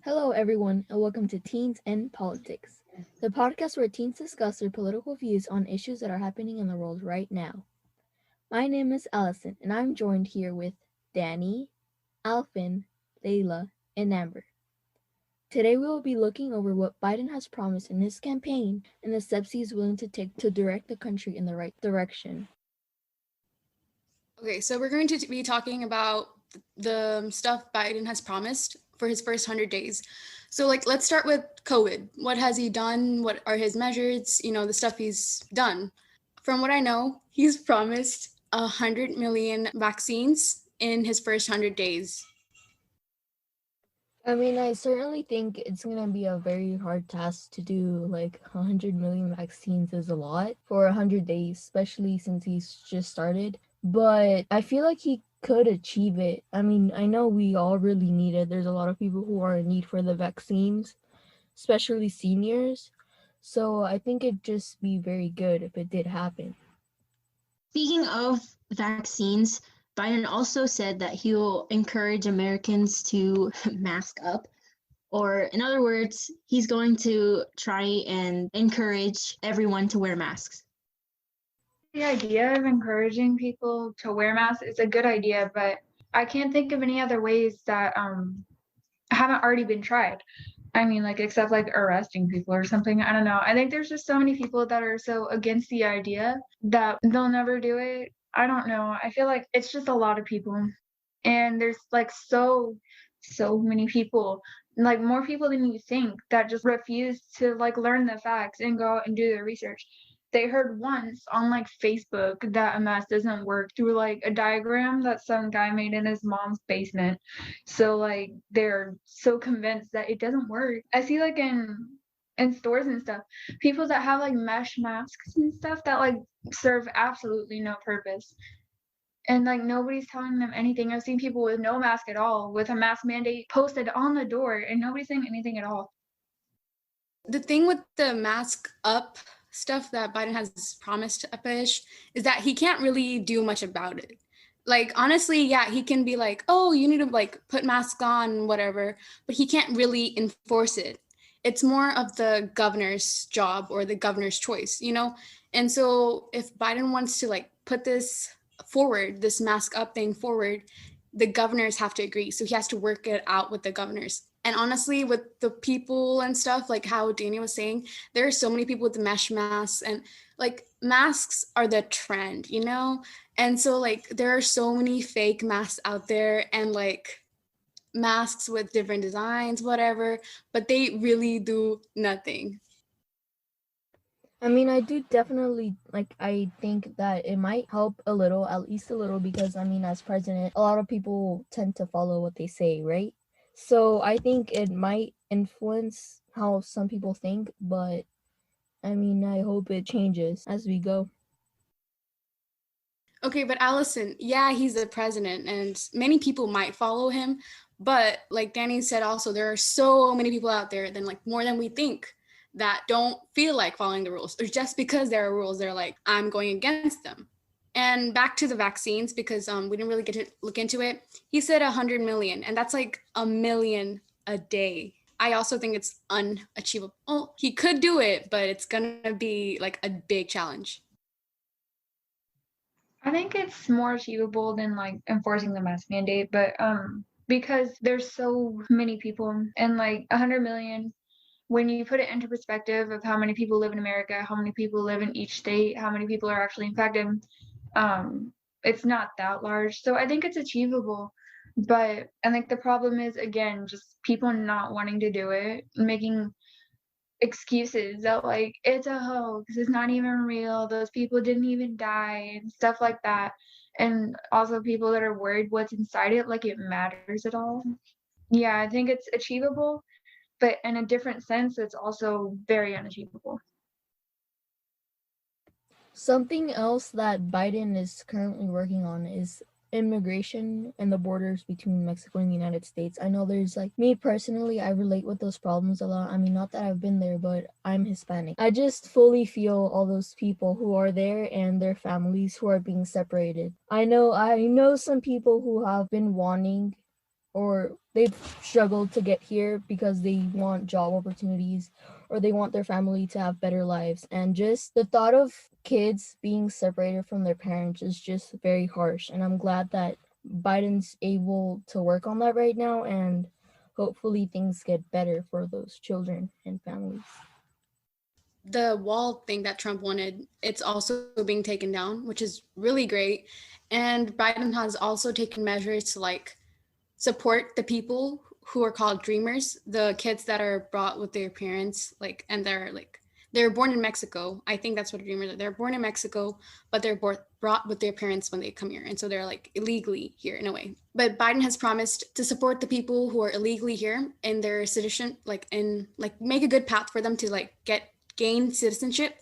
Hello, everyone, and welcome to Teens in Politics, the podcast where teens discuss their political views on issues that are happening in the world right now. My name is Allison, and I'm joined here with Danny, Alfin, Layla, and Amber. Today, we will be looking over what Biden has promised in his campaign and the steps he is willing to take to direct the country in the right direction. Okay, so we're going to be talking about the stuff Biden has promised for his first 100 days. So, let's start with COVID. What has he done? What are his measures? The stuff he's done. From what I know, he's promised 100 million vaccines in his first 100 days. I certainly think it's going to be a very hard task to do. 100 million vaccines is a lot for 100 days, especially since he's just started. But I feel like he could achieve it. I know we all really need it. There's a lot of people who are in need for the vaccines, especially seniors. So I think it'd just be very good if it did happen. Speaking of vaccines, Biden also said that he'll encourage Americans to mask up. Or, in other words, he's going to try and encourage everyone to wear masks. The idea of encouraging people to wear masks is a good idea, but I can't think of any other ways that haven't already been tried. Except arresting people or something. I don't know. I think there's just so many people that are so against the idea that they'll never do it. I don't know. I feel like it's just a lot of people. And there's so many people, more people than you think, that just refuse to learn the facts and go out and do their research. They heard once on Facebook that a mask doesn't work through a diagram that some guy made in his mom's basement. So they're so convinced that it doesn't work. I see in stores and stuff, people that have mesh masks and stuff that serve absolutely no purpose. And nobody's telling them anything. I've seen people with no mask at all, with a mask mandate posted on the door, and nobody's saying anything at all. The thing with the mask up stuff that Biden has promised to push is that he can't really do much about it. Honestly, yeah, he can be like, oh, you need to put masks on, whatever, but he can't really enforce it. It's more of the governor's job or the governor's choice. And so if Biden wants to put this forward, this mask up thing forward, the governors have to agree. So he has to work it out with the governors. And honestly, with the people and stuff, like how Danny was saying, there are so many people with the mesh masks, and masks are the trend. And so there are so many fake masks out there, and masks with different designs, whatever, but they really do nothing. I do definitely I think that it might help a little, at least a little, because as president, a lot of people tend to follow what they say, right? So I think it might influence how some people think, but I hope it changes as we go. Okay, but Allison, yeah, he's the president and many people might follow him, but like Danny said also, there are so many people out there than more than we think that don't feel like following the rules, or just because there are rules, they're like, I'm going against them. And back to the vaccines, because we didn't really get to look into it. He said 100 million, and that's like a million a day. I also think it's unachievable. Well, he could do it, but it's gonna be a big challenge. I think it's more achievable than enforcing the mask mandate, but because there's so many people, and 100 million, when you put it into perspective of how many people live in America, how many people live in each state, how many people are actually infected, it's not that large. So I think it's achievable. But I think the problem is, again, just people not wanting to do it, making excuses that it's a hoax, it's not even real, those people didn't even die, and stuff like that. And also people that are worried what's inside it, it matters at all. Yeah, I think it's achievable, but in a different sense, it's also very unachievable. Something else that Biden is currently working on is immigration and the borders between Mexico and the United States. I know there's me personally, I relate with those problems a lot. Not that I've been there, but I'm Hispanic. I just fully feel all those people who are there and their families who are being separated. I know some people who have been wanting or they've struggled to get here because they want job opportunities or they want their family to have better lives. And just the thought of kids being separated from their parents is just very harsh. And I'm glad that Biden's able to work on that right now, and hopefully things get better for those children and families. The wall thing that Trump wanted, it's also being taken down, which is really great. And Biden has also taken measures to like support the people who are called dreamers, the kids that are brought with their parents, like, and they're born in Mexico. I think that's what dreamers are. They're born in Mexico, but they're brought with their parents when they come here. And so they're like illegally here in a way. But Biden has promised to support the people who are illegally here in their citizenship, like, and like make a good path for them to like gain citizenship,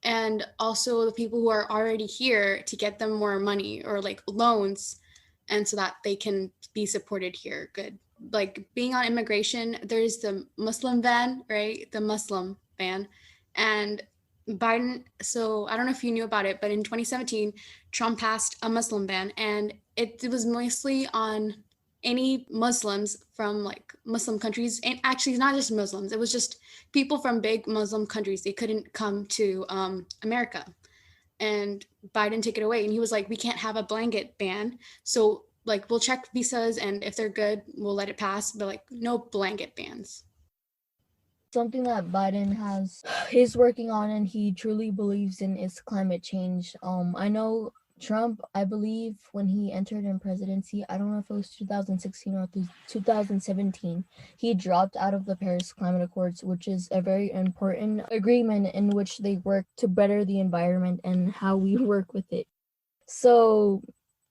and also the people who are already here to get them more money or like loans, and so that they can be supported here good. Like being on immigration, there's the Muslim ban, right? The Muslim ban. And Biden, so I don't know if you knew about it, but in 2017 Trump passed a Muslim ban, and it was mostly on any Muslims from like Muslim countries. And actually it's not just Muslims, it was just people from big Muslim countries. They couldn't come to America. And Biden took it away, and he was like, we can't have a blanket ban. So like we'll check visas, and if they're good, we'll let it pass, but like no blanket bans. Something that Biden is working on and he truly believes in is climate change. I know Trump, I believe when he entered in presidency, I don't know if it was 2016 or 2017, he dropped out of the Paris Climate Accords, which is a very important agreement in which they work to better the environment and how we work with it. So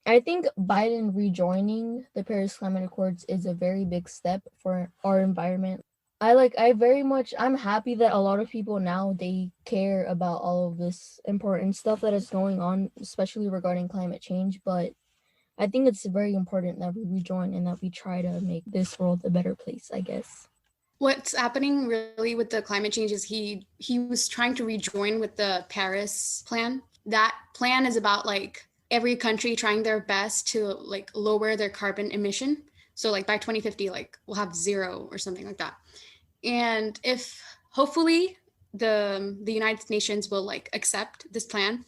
I think Biden rejoining the Paris Climate Accords is a very big step for our environment. I'm happy that a lot of people now, they care about all of this important stuff that is going on, especially regarding climate change. But I think it's very important that we rejoin and that we try to make this world a better place, I guess. What's happening really with the climate change is he was trying to rejoin with the Paris plan. That plan is about like every country trying their best to like lower their carbon emission. So like by 2050, like we'll have zero or something like that. And if hopefully the United Nations will like accept this plan.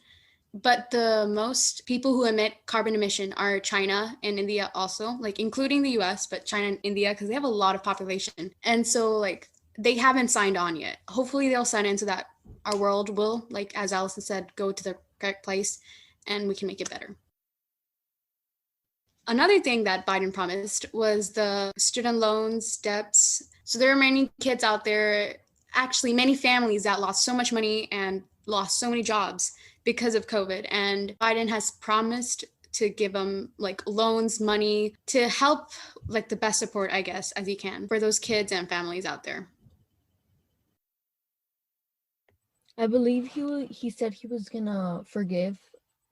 But the most people who emit carbon emission are China and India also, like including the US, but China and India, because they have a lot of population. And so like they haven't signed on yet. Hopefully they'll sign in so that our world will, like as Allison said, go to the correct place and we can make it better. Another thing that Biden promised was the student loans, debts. So there are many kids out there, actually many families that lost so much money and lost so many jobs because of COVID. And Biden has promised to give them like loans, money to help, like the best support, I guess, as he can for those kids and families out there. I believe he said he was gonna forgive,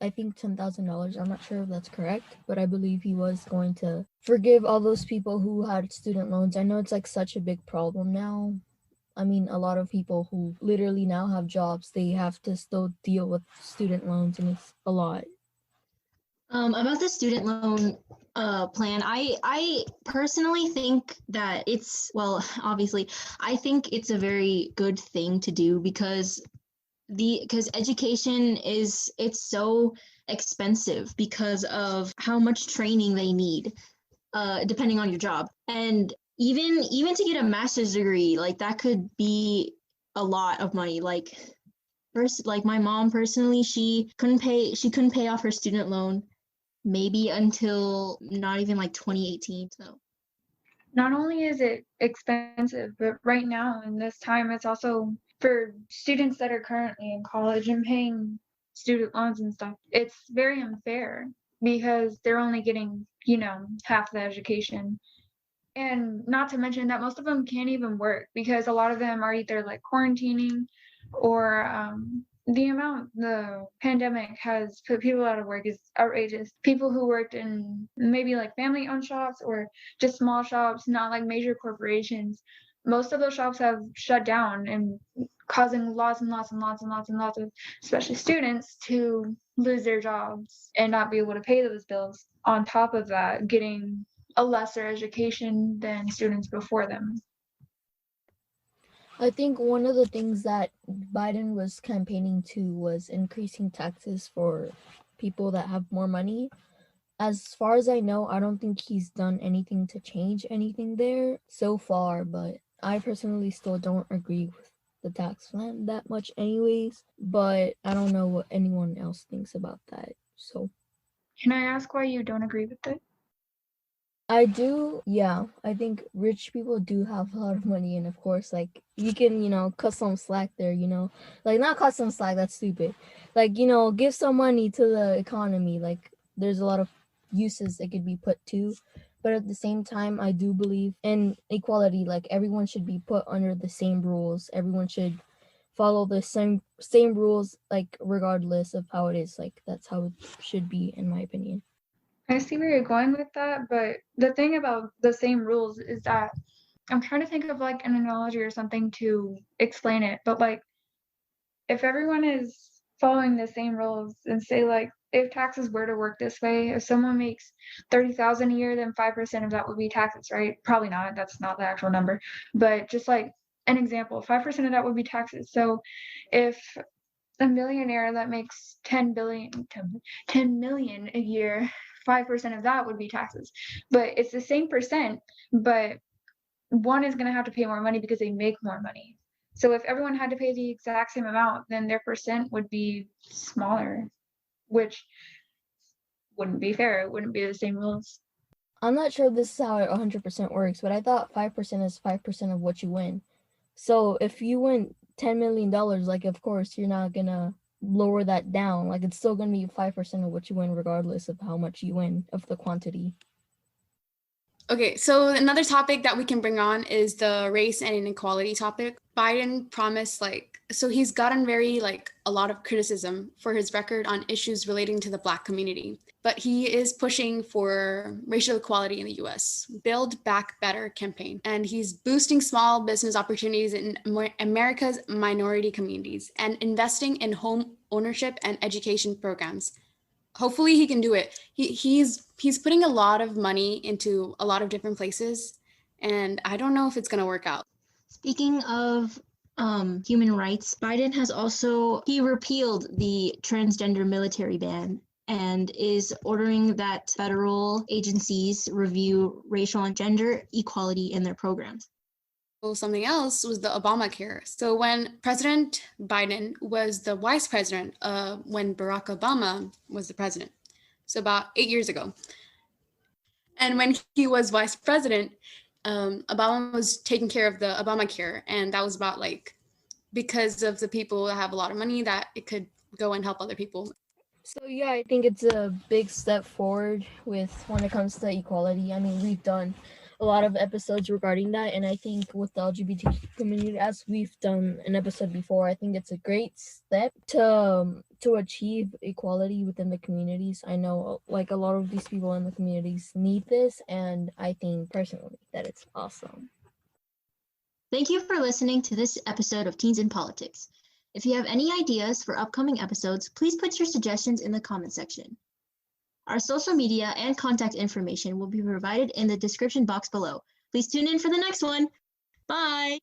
I think $10,000. I'm not sure if that's correct, but I believe he was going to forgive all those people who had student loans. I know it's like such a big problem now. I mean, a lot of people who literally now have jobs, they have to still deal with student loans, and it's a lot. About the student loan plan, I personally think that it's, well, obviously, I think it's a very good thing to do because education it's so expensive because of how much training they need, depending on your job. And even to get a master's degree, like that could be a lot of money. Like first, like my mom personally, she couldn't pay off her student loan maybe until not even like 2018. So Not only is it expensive, but right now in this time, it's also for students that are currently in college and paying student loans and stuff. It's very unfair because they're only getting, half the education. And not to mention that most of them can't even work because a lot of them are either like quarantining or the amount the pandemic has put people out of work is outrageous. People who worked in maybe like family owned shops or just small shops, not like major corporations, most of those shops have shut down and causing lots and lots and lots and lots and lots of especially students to lose their jobs and not be able to pay those bills. On top of that, getting a lesser education than students before them. I think one of the things that Biden was campaigning to was increasing taxes for people that have more money. As far as I know, I don't think he's done anything to change anything there so far, but I personally still don't agree with the tax plan that much anyways, but I don't know what anyone else thinks about that. So Can I ask why you don't agree with it? I do, yeah. I think rich people do have a lot of money, and of course, like, you can, cut some slack there, like, not cut some slack, that's stupid. Like, give some money to the economy. Like, there's a lot of uses it could be put to, but at the same time, I do believe in equality. Like, everyone should be put under the same rules. Everyone should follow the same rules, like, regardless of how it is. Like, that's how it should be, in my opinion. I see where you're going with that, but the thing about the same rules is that I'm trying to think of like an analogy or something to explain it, but like if everyone is following the same rules and say like if taxes were to work this way, if someone makes 30,000 a year, then 5% of that would be taxes, right? Probably not. That's not the actual number, but just like an example, 5% of that would be taxes. So if a millionaire that makes 10 million a year, 5% of that would be taxes. But it's the same percent, but one is going to have to pay more money because they make more money. So if everyone had to pay the exact same amount, then their percent would be smaller, which wouldn't be fair. It wouldn't be the same rules. I'm not sure this is how it 100% works, but I thought 5% is 5% of what you win. So if you win $10 million, like, of course, you're not going to lower that down. Like, it's still going to be 5% of what you win, regardless of how much you win, of the quantity. Okay, so another topic that we can bring on is the race and inequality topic. Biden promised so he's gotten a lot of criticism for his record on issues relating to the Black community, but he is pushing for racial equality in the US, Build Back Better campaign, and he's boosting small business opportunities in America's minority communities and investing in home ownership and education programs. Hopefully he can do it. He's putting a lot of money into a lot of different places, and I don't know if it's going to work out. Speaking of human rights, Biden has he repealed the transgender military ban and is ordering that federal agencies review racial and gender equality in their programs. Something else was the Obamacare. So when President Biden was the vice president, when Barack Obama was the president, so about 8 years ago, and when he was vice president, Obama was taking care of the Obamacare, and that was about because of the people that have a lot of money that it could go and help other people. So yeah, I think it's a big step forward when it comes to equality. I mean, we've done a lot of episodes regarding that, and I think with the LGBT community, as we've done an episode before, I think it's a great step to achieve equality within the communities. I know a lot of these people in the communities need this, and I think personally that it's awesome. Thank you for listening to this episode of Teens in Politics. If you have any ideas for upcoming episodes, please put your suggestions in the comment section. Our social media and contact information will be provided in the description box below. Please tune in for the next one. Bye!